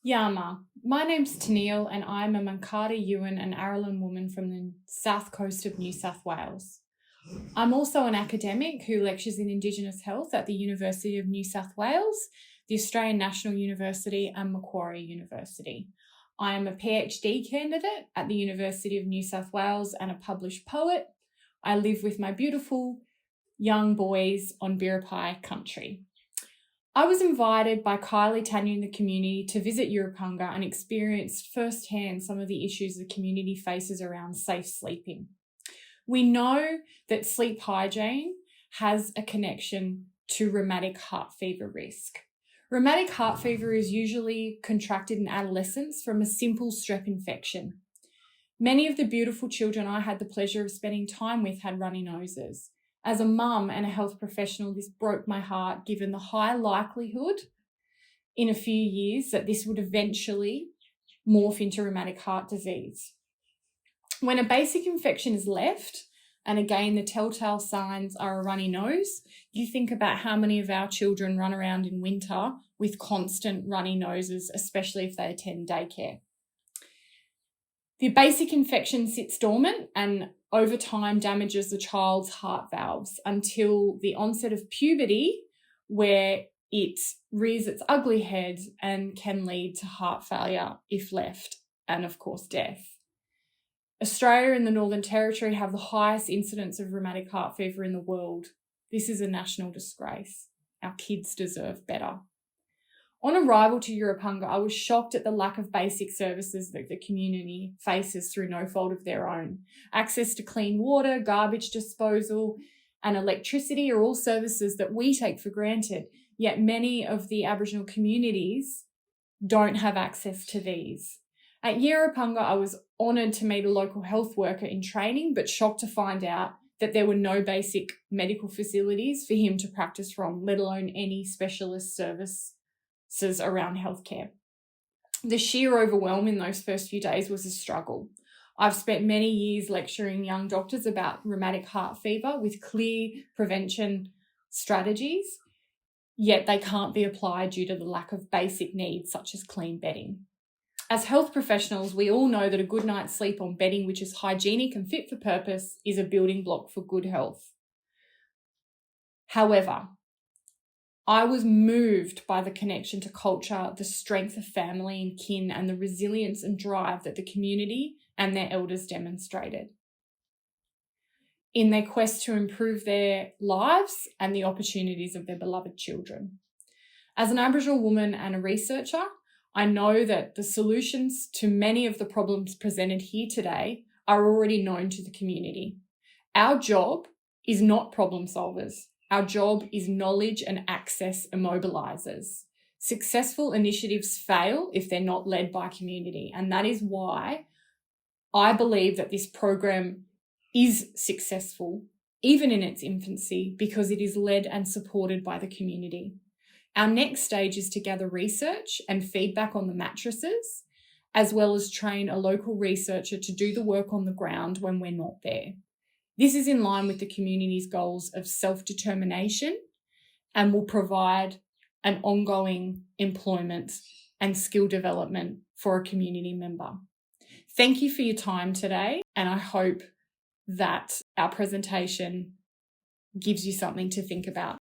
Yama. My name's Teneale and I'm a Munkata-Yuin and Arralyin woman from the south coast of New South Wales. I'm also an academic who lectures in Indigenous health at the University of New South Wales, the Australian National University and Macquarie University. I am a PhD candidate at the University of New South Wales and a published poet. I live with my beautiful young boys on Biripi country. I was invited by Kylie, Tanya and the community to visit Yurupanga and experienced firsthand some of the issues the community faces around safe sleeping. We know that sleep hygiene has a connection to rheumatic heart fever risk. Rheumatic heart fever is usually contracted in adolescence from a simple strep infection. Many of the beautiful children I had the pleasure of spending time with had runny noses. As a mum and a health professional, this broke my heart given the high likelihood in a few years that this would eventually morph into rheumatic heart disease. When a basic infection is left, and again, the telltale signs are a runny nose, you think about how many of our children run around in winter with constant runny noses, especially if they attend daycare. The basic infection sits dormant and over time damages the child's heart valves until the onset of puberty, where it rears its ugly head and can lead to heart failure if left, and of course death. Australia and the Northern Territory have the highest incidence of rheumatic heart fever in the world. This is a national disgrace. Our kids deserve better. On arrival to Yurupanga, I was shocked at the lack of basic services that the community faces through no fault of their own. Access to clean water, garbage disposal, and electricity are all services that we take for granted, yet many of the Aboriginal communities don't have access to these. At Yurupanga, I was honoured to meet a local health worker in training, but shocked to find out that there were no basic medical facilities for him to practice from, let alone any specialist services around healthcare. The sheer overwhelm in those first few days was a struggle. I've spent many years lecturing young doctors about rheumatic heart fever with clear prevention strategies, yet they can't be applied due to the lack of basic needs such as clean bedding. As health professionals, we all know that a good night's sleep on bedding which is hygienic and fit for purpose is a building block for good health. However, I was moved by the connection to culture, the strength of family and kin, and the resilience and drive that the community and their elders demonstrated in their quest to improve their lives and the opportunities of their beloved children. As an Aboriginal woman and a researcher, I know that the solutions to many of the problems presented here today are already known to the community. Our job is not problem solvers. Our job is knowledge and access immobilizers. Successful initiatives fail if they're not led by community, and that is why I believe that this program is successful, even in its infancy, because it is led and supported by the community. Our next stage is to gather research and feedback on the mattresses, as well as train a local researcher to do the work on the ground when we're not there. This is in line with the community's goals of self-determination and will provide an ongoing employment and skill development for a community member. Thank you for your time today, and I hope that our presentation gives you something to think about.